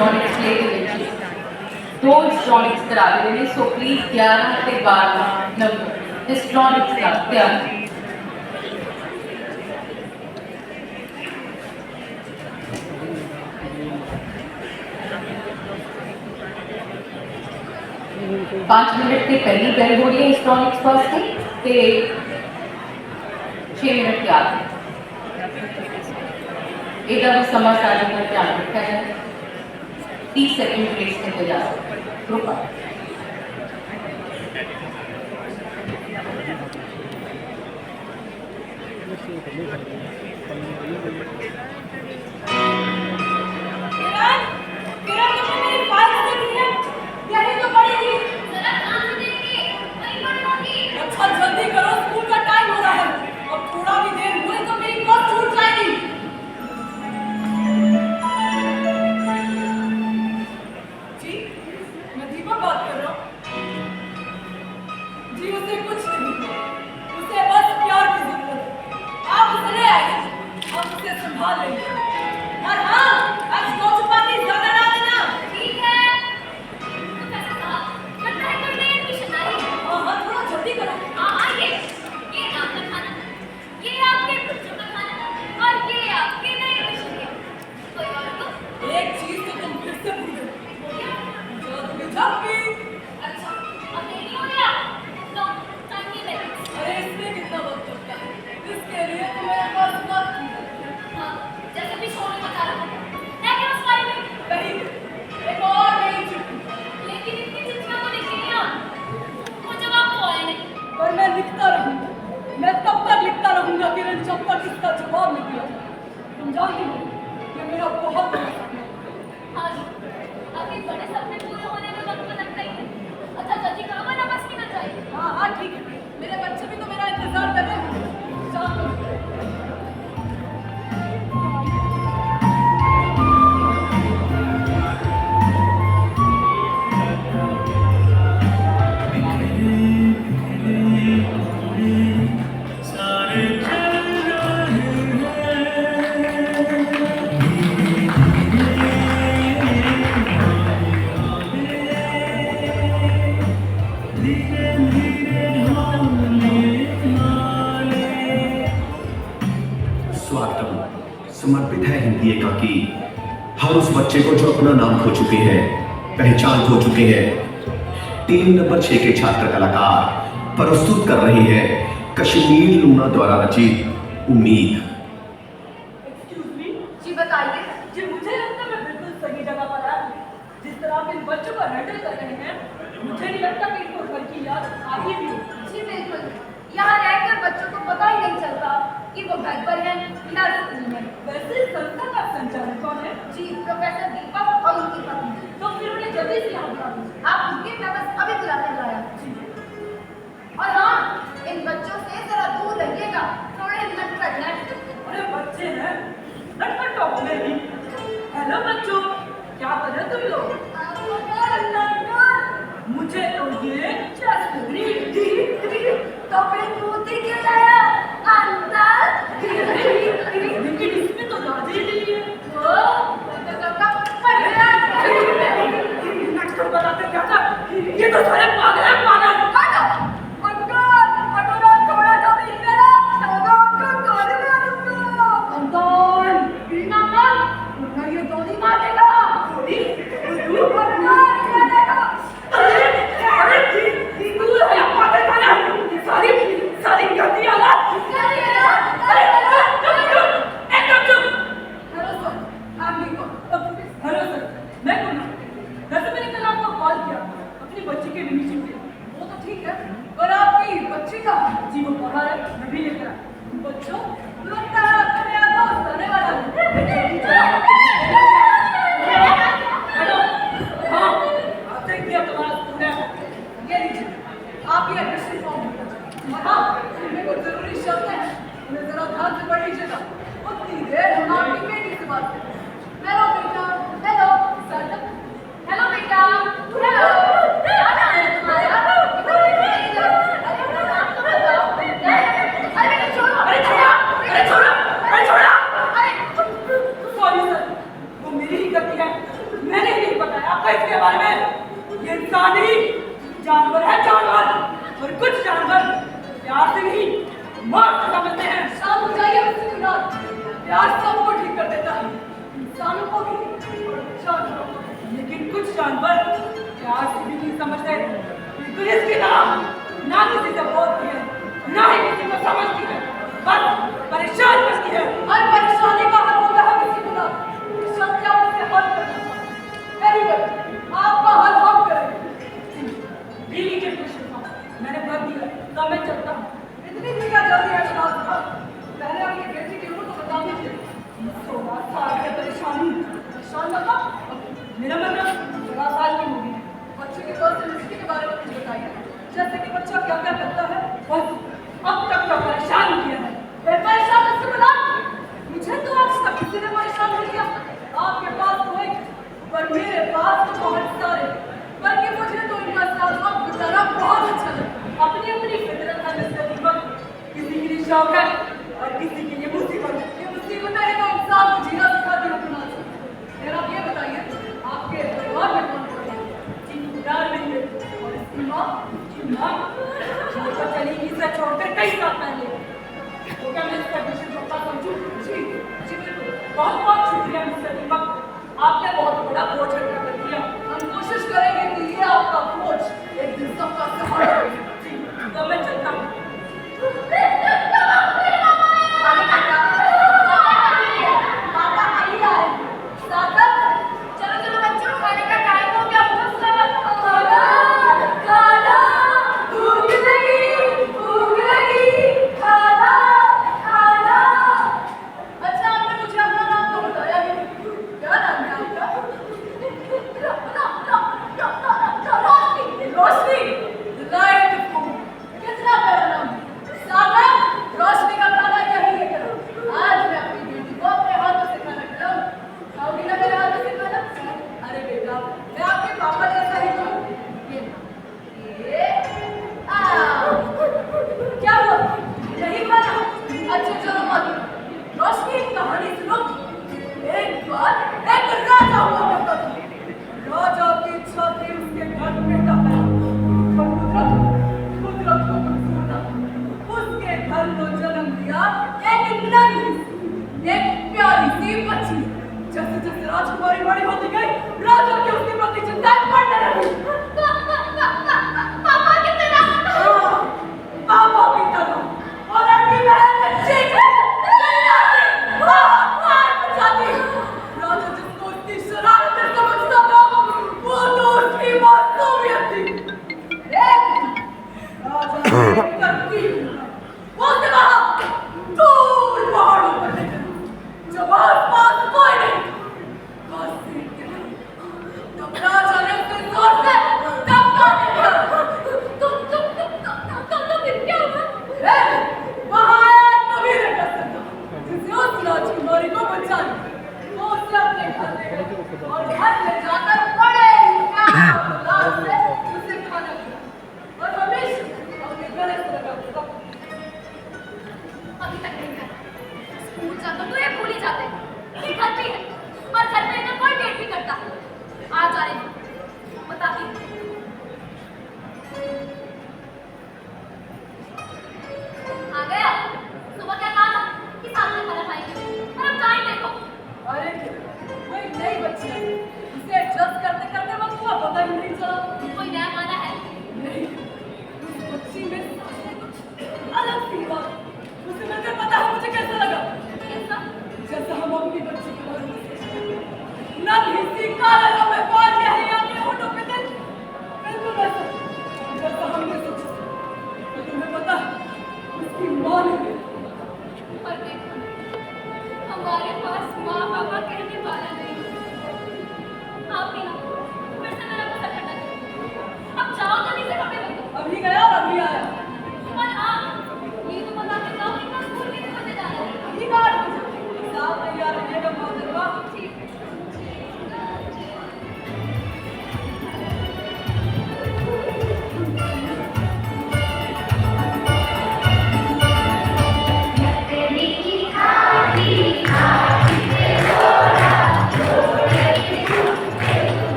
हिस्टोरिक्स लेके दो हिस्टोरिक्स करा रहे हैं, सो प्लीज 11 से 12 नंबर हिस्टोरिक्स का तैयार। पांच मिनट की पहली बेल हो रही है हिस्टोरिक्स पास की 6 मिनट के आगे इधर भी समा साझा का ध्यान रखा जाए। 30 सेकंड प्लेस के इंतजार रुका। मैं तब तक लिखता रहूंगा किरण, जब तक इसका जवाब नहीं दिया। तुम जानती हो कि मेरा बहुत बड़ा सपना है। हाँ जी, आपके बड़े सपने पूरे होने में वक्त तो लगता ही है। अच्छा जल्दी करो वरना बस निकल जाएगी। हाँ हाँ ठीक है, मेरे बच्चे भी तो मेरा इंतजार कर रहे हैं। समर्पित है हिंदी एकाकी हर उस बच्चे को जो अपना नाम खो चुके हैं, पहचान खो चुके हैं। 3 नंबर 6 के छात्र कलाकार प्रस्तुत कर रहे हैं कश्मीर लूना द्वारा रचित उम्मीद। एक्सक्यूज मी जी, बताइए जी। मुझे लगता है मैं बिल्कुल सही जगह पर आया हूँ। जिस तरह आप इन बच्चों को हैंडल कर रहे हैं, मुझे नहीं लगता कि इनको घर की याद आती भी हो। जी बिल्कुल, यहाँ रहकर बच्चों को पता ही नहीं चलता कि वो घर पर हैं या स्कूल में। वैसे संस्था का संचालक कौन है? जी प्रोफेसर दीपक और उनकी पत्नी। तो फिर उन्हें जल्दी से यहाँ बुला दीजिए। आप उनके, मैं बस अभी बुलाने लाया। और हाँ, इन बच्चों से जरा दूर रहिएगा, थोड़े नटखट हैं। अरे बच्चे हैं, नटखट तो होंगे ही। हेलो बच्चों, क्या कर रहे हो तुम लोग? मुझे तो ये तो फिर मूर्ति क्यों लाया अंदर? लेकिन इसमें तो राजी नहीं है। नटखट बताते क्या था? ये तो सारे पागल हैं, पागल। ये गोली मारेगा। जी वो पढ़ा है, मैं भी लेकर आया। बच्चों लगता है आपका नया दोस्त आने वाला है। हाँ, आते ही किया तुम्हारा स्कूल है। ये लीजिए, आप ये एडमिशन फॉर्म भर। और हाँ, मेरे को जरूरी शब्द है, उन्हें जरा ध्यान से पढ़ लीजिएगा। उतनी देर हम आपकी बेटी से बात करें। हेलो बेटा, हेलो सर, हेलो बेटा, हेलो। क्या नाम है तुम्हारा? अरे बेटा छोड़ इंसान नहीं, जानवर है जानवर। और कुछ जानवर प्यार से नहीं मौत को समझते हैं। शांत हो जाइए मिस्टर गुलाब। प्यार सबको ठीक कर देता है, इंसानों को भी और जानवरों को भी। लेकिन कुछ जानवर प्यार से भी नहीं समझते, बिल्कुल इसकी तरह ना किसी से बोलती है, ना ही किसी को समझती है, बस परेशान करती है। हर परेशानी का हल होता है मिस्टर गुलाब। सत्या उससे हल करना चाहिए। वेरी गुड, आपका हल हम करेंगे। बीवी के प्रश्न का मैंने भर दिया, तब मैं चलता हूँ। इतनी भी क्या जल्दी है गुलाब साहब? पहले अपनी बेटी की उम्र तो बता दीजिए। 16 साल है परेशानी। परेशान मतलब मेरा मतलब 16 साल की होगी। बच्चे के पर्सनैलिटी के बारे में कुछ बताइए, जैसे कि बच्चा क्या क्या करता है। बस अब तक तो परेशान किया है। परेशान किससे बना? मुझे तो आज तक किसी ने परेशान नहीं किया। आपके पास तो एक, पर मेरे पास तो बहुत सारे। बल्कि मुझे तो इनका साथ वक्त गुजारा बहुत अच्छा लगता। अपनी अपनी फितरत है मिस्टर दीपक, किसी के लिए शौक है और किसी के लिए मुसीबत। ये मुसीबतें हैं तो इंसान को जीना सिखाती है अपना से। फिर आप ये बताइए, आपके परिवार में कौन कौन है? चिंतादार नहीं है। और इसकी माँ? कि माँ वो तो चली गई से छोड़कर कई साल पहले। तो क्या मैं इसका विषय पक्का समझूं? जी जी बिल्कुल। बहुत बहुत शुक्रिया मिस्टर दीपक, आपने बहुत बड़ा बोझ हल्का कर दिया। हम कोशिश करेंगे कि ये आपका बोझ एक दिन सबका सहारा बने। जी, तो मैं चलता हूँ। आगे काका, पापा आई आ रहे हैं। सागर, चलो चलो बच्चों, खाने का टाइम हो गया। भूख लगी, खाना खाना। अच्छा, आपने मुझे अपना नाम तो बताया ही नहीं। क्या नाम है आपका? रोशनी। Delightful। कितना प्यारा नाम है। सागर, रोशनी का खाना यही लेकर आओ। आज मैं अपनी बेटी को अपने हाथों से खाना खिलाऊं। खाओगी ना मेरे हाथों से खाना? अरे बेटा, मैं आपके पापा जैसा ही हूँ। ये क्या हुआ? नहीं खाना? अच्छा चलो मत। रोशनी, एक कहानी सुनो। एक बार एक राजा हुआ करता था। राजा की इच्छा थी उसके घर में बेटा पैदा हो। पर कुदरत को मंजूर न था। उसके घर को जन्म दिया एक नन्ही सी, एक प्यारी सी बच्ची। जैसे जैसे राजकुमारी बड़ी होती गई, राजा की उसके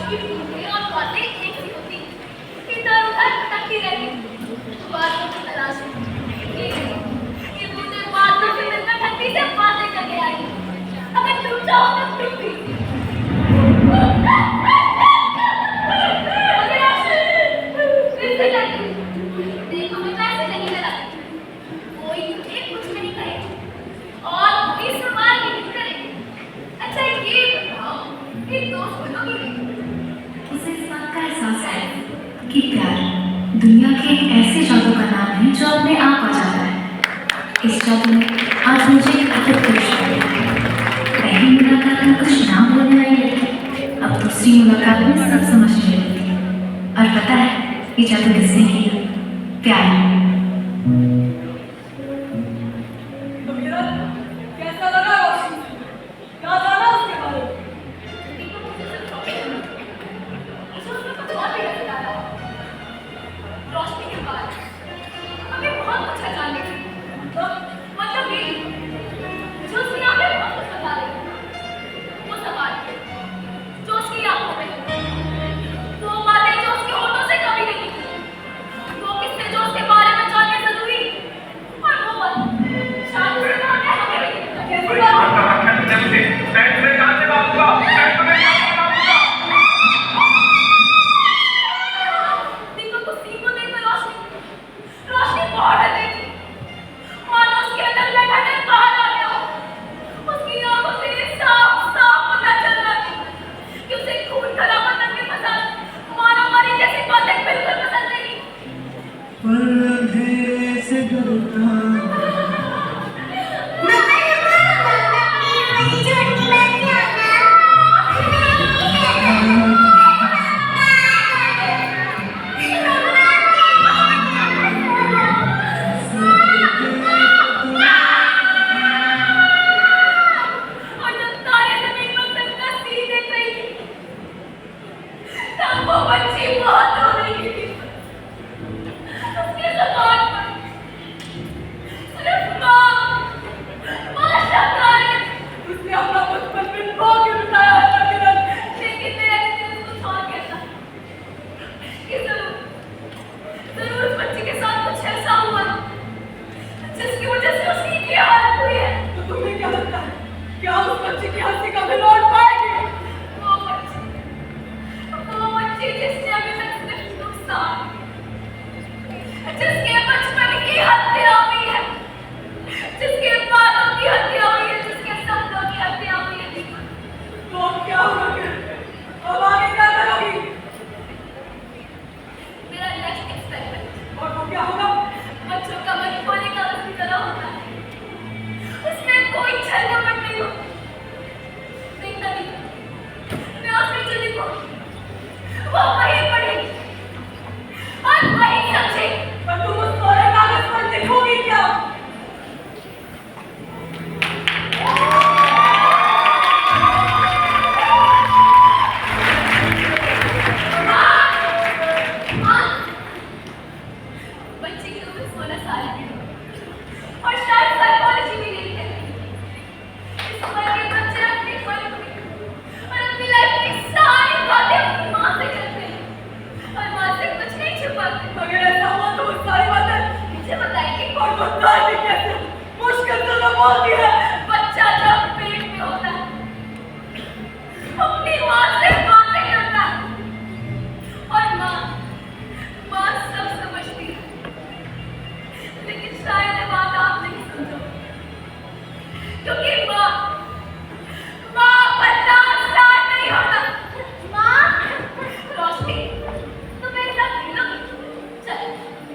की भूखें और बातें एक सी होती, इधर उधर भटकती रहती, बातों की तलाश में। ये मुझे बातों के दिल में ठंडी से बातें करके आई, अगर तुम चाहो तो तुम भी। फिर से कहती हूँ, देखो मैं पैसे नहीं लगाती, कोई मुझे कुछ नहीं कहे और कोई सवाल नहीं करे। अच्छा ये बताओ, ये दोस्त बनोगी? उसे इस बात का एहसास है कि प्यार दुनिया के एक ऐसे जादू का नाम है जो अपने आप आ जाता है। इस जादू ने आज मुझे एक अद्भुत पेश किया। पहली मुलाकात में कुछ ना बोलने वाली लड़की अब दूसरी मुलाकात में सब समझने लगी। और पता है ये जादू किसने किया? प्यार ने। तो मेरा कैसा लगा रोशनी? क्या जाना उसके बारे में? देखो मुझे सिर्फ मुझे उसमें कुछ और भी नजर आ रहा है। रोशनी के बाद हमें बहुत कुछ जानने की, मतलब ये जो उसकी आंखें बहुत कुछ बता रही हैं। वो सवाल जो उसकी आंखों में, वो बातें जो उसके होठों से कभी नहीं निकली, वो किस्से जो उसके बारे में जानने जरूरी, और वो बात शायद उसके बारे में हमें भी नहीं पता। कैसी बात है? देखो तो सीन को देखकर रोशनी बहुत डर गई थी, मानो उसके अंदर बैठा डर बाहर आ गया हो। उसकी आंखों से साफ साफ पता चल रहा था कि उसे खून खराबा करके पसंद, मानो मरी जैसी बातें बिल्कुल पसंद नहीं। और जब तारे जमीन पर सबका सिर देख रही थी, तब वो बच्ची बहुत रो रही थी। उसके ज़ुबान पर सिर्फ माँ शब्द आ रहे थे। उसने अपना बचपन बिल्कुल के बिताया है ना किरण? लेकिन मेरा दिल कुछ और कहता कि जरूर उस बच्ची के साथ कुछ ऐसा हुआ जिसकी वजह से उसकी ये हालत हुई है। तो तुम्हें क्या लगता है? क्या उस बच्ची की हंसी कभी लौट पाएगी? वो बच्ची जिसने अभी तक सिर्फ नुकसान, जिसके बचपन की हत्या हुई है, जिसके बालों की हत्या हुई है, जिसके सपनों की हत्या हुई है। तो अब क्या होगा फिर? अब आगे क्या करोगी? मेरा नेक्स्ट एक्सपेरिमेंट और वो क्या होगा? बच्चों का मन खोने का उसकी तरह होता है, उसमें कोई छल कपट नहीं होता। देखता नहीं, मैं उसमें जो लिखूं वो वही पढ़ेगी और वही समझेगी। पर तुम उस कोरे कागज पर लिखोगी क्या? बच्चे की उम्र 16 साल है और शायद साइकोलॉजी भी नहीं है। इस उम्र के बच्चे अपने मन में और अपनी लाइफ की सारी बातें अपनी माँ से करते हैं और माँ से कुछ नहीं छुपाते। अगर ऐसा हुआ तो वो सारी बातें मुझे बताइए, और बताएगी कैसे? मुश्किल से तो बोलती है। बच्चा जब पेट में होता है अपनी माँ से बातें करता है और माँ सब समझती है, लेकिन शायद ये बात आप नहीं समझोगे क्योंकि माँ बनना आसान नहीं होता। रोशनी तुम मेरे साथ खेलोगी? चल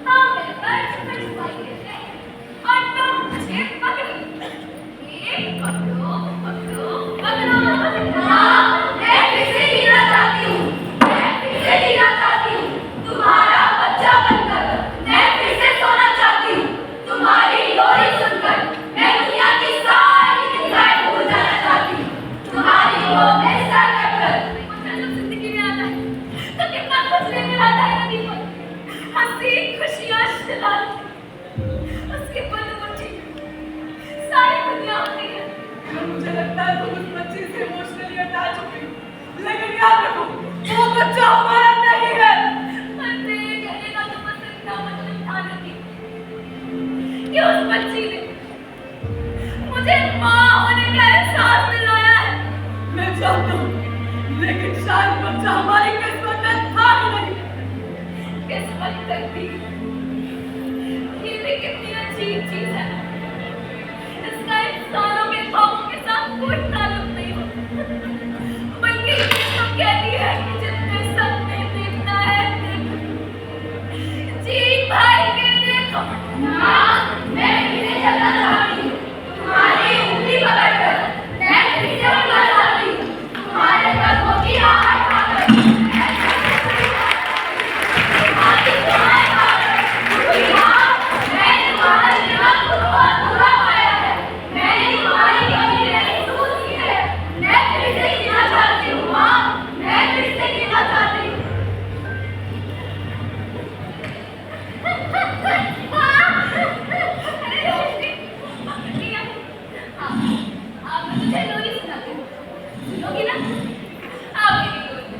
हम मिलकर छुपाई खेलते हैं और तुम मुझे पकड़ो। एक पकड़ो पकड़ो पकड़ो। मैं फिर से जीना चाहती हूँ, मैं फिर से जीना चाहती हूँ तुम्हारा बच्चा बनकर। मैं फिर से सोना चाहती हूँ तुम्हारी लोरी सुनकर। मैं दुनिया की सारी चिंताएं भूल जाना चाहती हूँ तुम्हारी गोद में सर रखकर। मुझे जब जिंदगी में आता है तो कितना कुछ लेकर आता है नदी पर, हंसी खुशियाँ शरारत, उसके पल मुझे सारी दुनिया होती है। मुझे लगता है तुम उस बच्ची से इमोशनली अटैच हो गई, लेकिन याद रखो वो लेकिन शायद बच्चा हमारी किस्मत में था ही नहीं। किस्मत करती ये भी कितनी अजीब चीज है। इसका इंसानों के ख्वाबों के साथ कोई ताल्लुक नहीं होता, बल्कि ये तो कहती है कि जितने सपने देखना है देखो, जी भाई के देखो। मैं किसे चलना चाहती हूँ, तुम्हारी उंगली पकड़कर मैं किसे चलना चाहती हूँ, तुम्हारे कदमों की आहट खाकर तुम्हारी दुआएं खाकर। मैंने तुम्हारा जीवन खुद को अधूरा पाया है, मैंने तुम्हारी कमी महसूस की है। मैं फिर से जीना चाहती हूँ माँ, मैं फिर से जीना चाहती हूँ। आप मुझे लोरी सुनाते हो, सुनोगी ना? आप मेरी लोरी।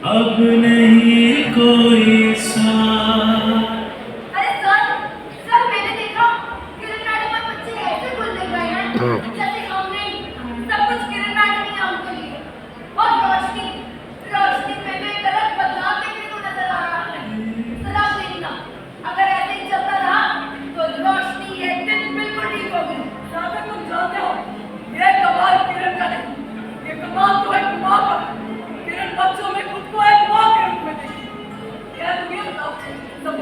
अब नहीं कोई साथ। अरे सर मैंने देखा किरण मैडम और बच्चे ऐसे बोलने गए हैं जैसे हम नहीं, सब कुछ किरण मैडम ही है उनके लिए। और रोशनी पे भी गलत बदलाव देखने को नजर आ रहा है। सलाम देनी ना, अगर ऐसे ही चलता रहा तो रोशनी एक दिन बिल्कुल ठीक होगी। ज्यादा तुम जानते हो, ये कमाल किरण का नहीं, ये कमाल तो एक माँ का। किरण बच्चों में खुद को एक माँ के रूप में देखती है। क्या दुनिया बताओ, सब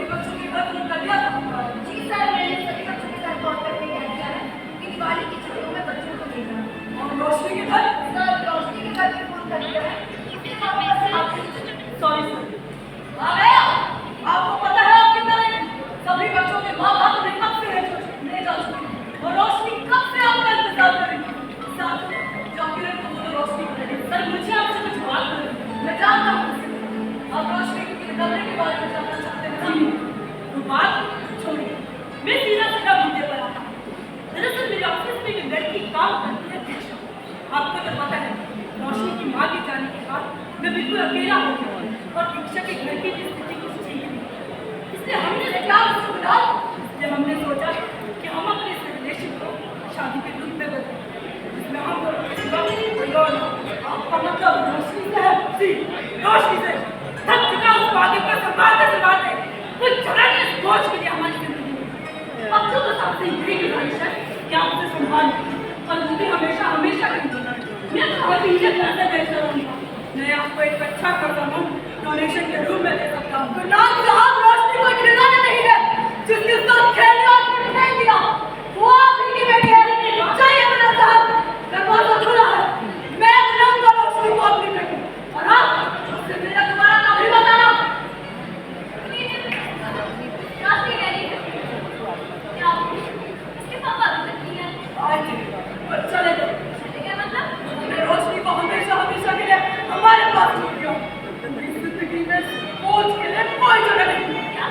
इसलिए हमने क्या सुना, इसलिए हमने सोचा कि हम अपने इस रिलेशन को शादी के रूप में बदलें, जिसमें हम दोनों के सिवा कोई और ना हो। आपका मतलब रोशनी से है? जी, रोशनी से। थक चुका उस वादे को संभालते कुछ जगह नहीं इस बोझ के लिए हमारी जिंदगी में। अब तो बस आपसे यही गुजारिश है कि आप उसे संभालें और वो भी हमेशा हमेशा के लिए। मैं तो अभी ये पैसे बेचता रहूँगा, मैं आपको एक अच्छा करता डोनेशन के रूप में दे सकता हूँ। गुरनाम साहब, रोशनी कोई खिलौना नहीं है जिसके साथ खेलने और खेल दिया, वो आप ही की बेटी है। चाहिए गुरनाम साहब, दरवाजा खुला है, मैं बुलाऊंगा रोशनी को अपनी बेटी, और आप उससे मेरा दोबारा नाम भी बताना। रोशनी कह रही है क्या इसके पापा अभी तक नहीं आए? आए थे, पर चले गए। चले गए मतलब? हमने रोशनी को हमेशा हमेशा के लिए हमारे पास छोड़ दिया। उनकी जिंदगी में सोच के लिए कोई जगह नहीं। क्या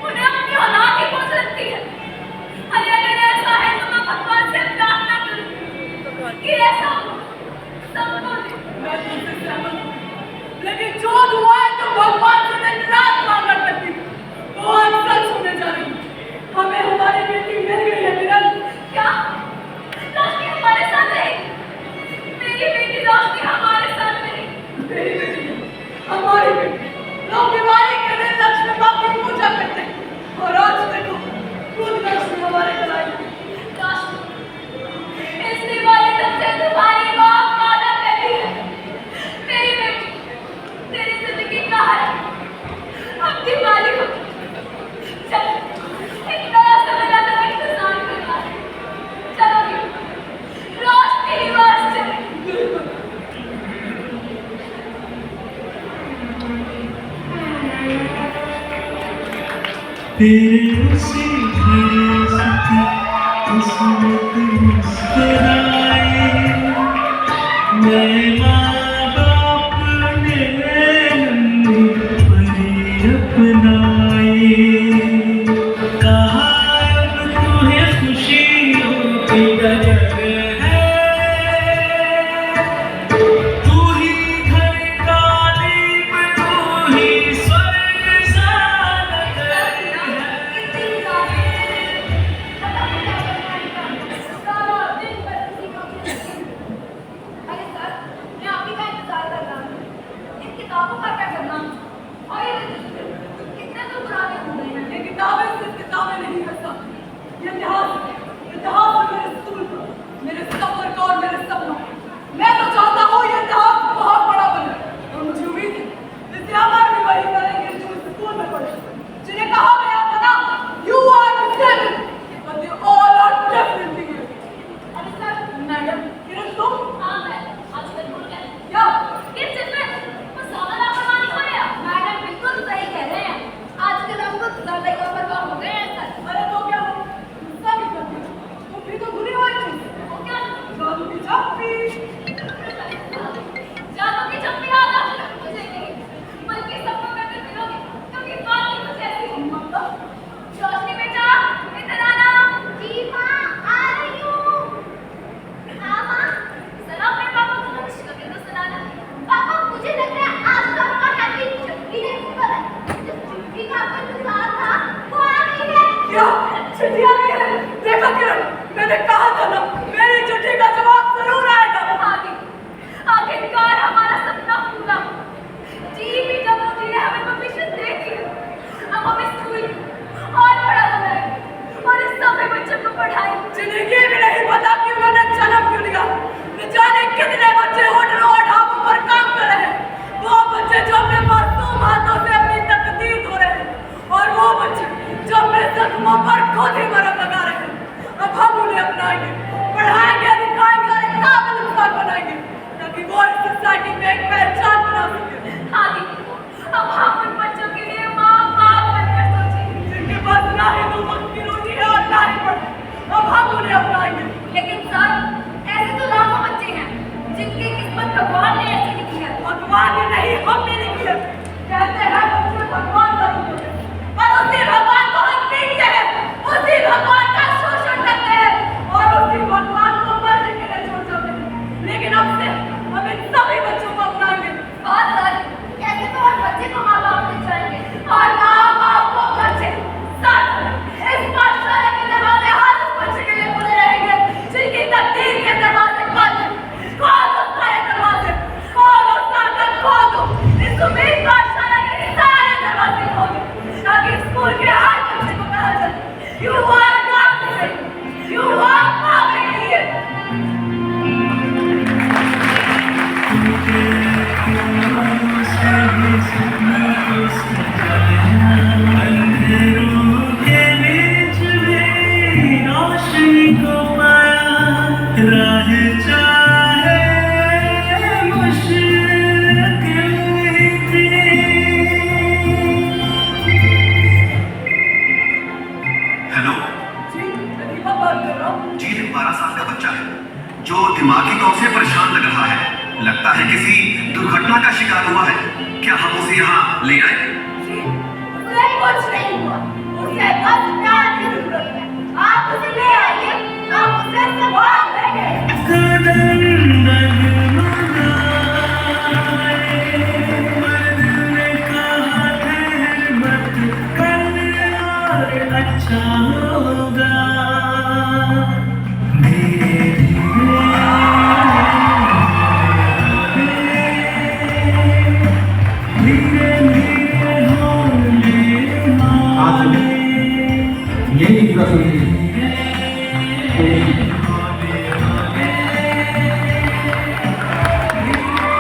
उन्हें अपनी औलाद की खोज लगती है? अरे अगर ऐसा है तो मैं भगवान से प्रार्थना करूं कि ऐसा हो सबको दे। मैं तुमसे सहमत हूँ, लेकिन जो दुआ है तो भगवान से दिन रात मांगा करती थी, वो आज सच होने जा रही है। हमें हमारी बेटी मिल गई है किरण। क्या रोशनी हमारे साथ रहेगी? मेरी बेटी रोशनी हमारे साथ रहेगी? मेरी बेटी, हमारी बेटी। लोग दिवाली के दिन लक्ष्मी माँ की पूजा करते हैं, और आज देखो खुद लक्ष्मी हमारे घर आई है। रोशनी इस दिवाली तक से तुम्हारी माँ वादा करती है मेरी बेटी तेरी जिंदगी का है। अब दिवाली हो चल एक नया समय का तो इंतजार करना है। चलो रोशनी निवास चले। फिर उसी घर सकी किस्मत मुस्कुराए, मैं माँ बाप ने नन्ही परी अपनाए। कहा अब तुम्हें खुशियों की डगर है, तू ही घर का दीप, तू ही स्वर्ग सा नगर है। ये किताबें सिर्फ किताबें नहीं है साहब, ये इतिहास है। इतिहास है मेरे स्कूल का, मेरे सफर का और मेरे सपनों का। मैं तो चाहता हूँ ये इतिहास बहुत बड़ा बने, और मुझे उम्मीद है इससे हमारे भी वही करेंगे जो स्कूल में पढ़े, जिन्हें कहा गया था ना, you are the seven, but they all are different things. अरे सर मैडम, किरण तुम हाँ मैं आजकल भूल गए क्या? किस चीज में वो सादा लापरवाही हो रहा है? मैडम बिल्कुल सही कह रहे हैं, आजकल हम कुछ ज्यादा ही लापरवाह हो गए हैं सर। अरे तो क्या हो, गुस्सा भी करती हो, तुम भी तो बुरी हुई थी। वो क्या जादू की चप्पी। जादू की चप्पी याद आ मुझे नहीं, बल्कि सपनों में भी मिलोगे क्योंकि बात ही कुछ ऐसी है। मतलब रोशनी बेटा इधर आना। जी माँ आ रही हूँ। हाँ माँ सर अपने पापा को कुछ करके तो सुनाना। पापा मुझे लग रहा है आज तो आपका हैप्पी चुटकी है पर जिस चुटकी का आपका इंतजार था वो आ गई है। क्या चिट्ठी आ गई है? देखो किरण, मैंने कहा था ना, मेरी चिट्ठी का जवाब जरूर आएगा। आखिरकार हमारा सपना पूरा। जी पीडब्ल्यूडी ने हमें परमिशन दे दी है। अब हम स्कूल और बड़ा बनाएंगे और इस सभी बच्चों को पढ़ाएंगे। जिन्हें ये भी नहीं पता कि उन्होंने जन्म क्यों लिया। न जाने कितने बच्चे होटलों और ढाबों पर काम कर रहे हैं, वो बच्चे जो अपने मासूम हाथों से अपनी तकदीर धो रहे हैं, और वो बच्चे जो अपने जख्मों पर खुद ही मरहम लगा रहे हैं। अब हम उन्हें अपनाएंगे, पढ़ाएंगे, दिखाएंगे और एक काबिल इंसान बनाएंगे, ताकि वो इस सोसाइटी में एक पहचान बना सके। हाँ दीदी अब हम उन बच्चों के लिए माँ बाप बनकर सोचेंगे जिनके पास ना ही दो वक्त की रोटी है और ना ही पढ़े, अब हम उन्हें अपनाएंगे। लेकिन सर ऐसे तो लाखों बच्चे हैं जिनकी किस्मत भगवान ने ऐसी लिखी है। भगवान ने नहीं, हमने लिखी है। कहते हैं बच्चे भगवान का रूप होते हैं, पर उसी भगवान को हम पीटते हैं, उसी भगवान का शोषण करते हैं, और उसी भगवान को मरने के लिए छोड़ देते हैं। लेकिन अब से हम इन सभी बच्चों को अपनाएंगे। और सर ऐसे तो हर बच्चे को माँ बाप मिल जाएंगे और माँ बाप को दुर्घटना का शिकार हुआ है, क्या हम उसे यहाँ ले आए? जी, उसे कुछ नहीं हुआ, उसे बस प्यार की जरूरत है। आप उसे ले आइए, आप उसे संभाल लेंगे। कदर